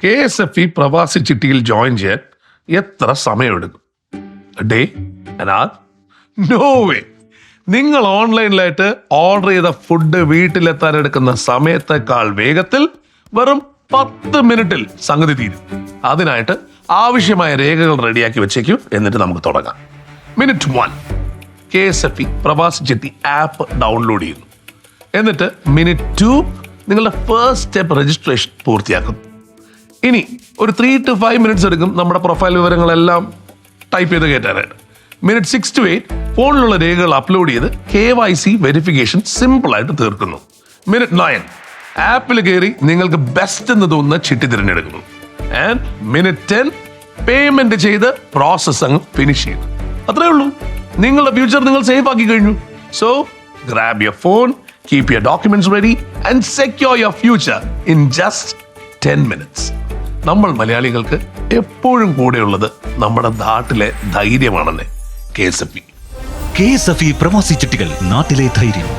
KSFE പ്രവാസി ചിട്ടിയിൽ join ചെയ്യാൻ എത്ര സമയമെടുക്കും? Day, an hour? No way. നിങ്ങൾ ഓൺലൈനിലായിട്ട് ഓർഡർ ചെയ്ത ഫുഡ് വീട്ടിലെത്താൻ എടുക്കുന്ന സമയത്തേക്കാൾ വേഗത്തിൽ വെറും 10 മിനിറ്റിൽ സംഗതി തീരും. അതിനായിട്ട് ആവശ്യമായ രേഖകൾ റെഡിയാക്കി വെച്ചേക്കൂ. എന്നിട്ട് നമുക്ക് തുടങ്ങാം. മിനിറ്റ് 1, KSFE പ്രവാസി ചിട്ടി ആപ്പ് ഡൗൺലോഡ് ചെയ്യുന്നു. എന്നിട്ട് മിനിറ്റ് 2, നിങ്ങളുടെ ഫസ്റ്റ് സ്റ്റെപ്പ് രജിസ്ട്രേഷൻ പൂർത്തിയാക്കുന്നു. ഇനി ഒരു 3 to 5 മിനിറ്റ്സ് എടുക്കും നമ്മുടെ പ്രൊഫൈൽ വിവരങ്ങളെല്ലാം ടൈപ്പ് ചെയ്ത് കയറ്റാനായിട്ട്. മിനിറ്റ് 6 to 8 ഫോണിലുള്ള രേഖകൾ അപ്ലോഡ് ചെയ്ത് KYC വെരിഫിക്കേഷൻ സിമ്പിളായിട്ട് തീർക്കുന്നു. മിനിറ്റ് 9 ആപ്പിൽ കയറി നിങ്ങൾക്ക് ബെസ്റ്റ് എന്ന് തോന്നുന്ന ചിട്ടി തിരഞ്ഞെടുക്കുന്നു. ആൻഡ് മിനിറ്റ് 10 പേയ്മെന്റ് ചെയ്ത് പ്രോസസ് അങ്ങ് ഫിനിഷ് ചെയ്തു. അത്രേ ഉള്ളൂ. നിങ്ങളുടെ ഫ്യൂച്ചർ നിങ്ങൾ സേഫ് ആക്കി കഴിഞ്ഞു. So grab your phone, keep your documents ready and secure your future in just 10 minutes. നമ്മൾ മലയാളികൾക്ക് എപ്പോഴും കൂടെയുള്ളത് നമ്മുടെ നാട്ടിലെ ധൈര്യമാണെന്ന് KSFE. KSFE പ്രവാസി ചിട്ടികൾ, നാട്ടിലെ ധൈര്യം.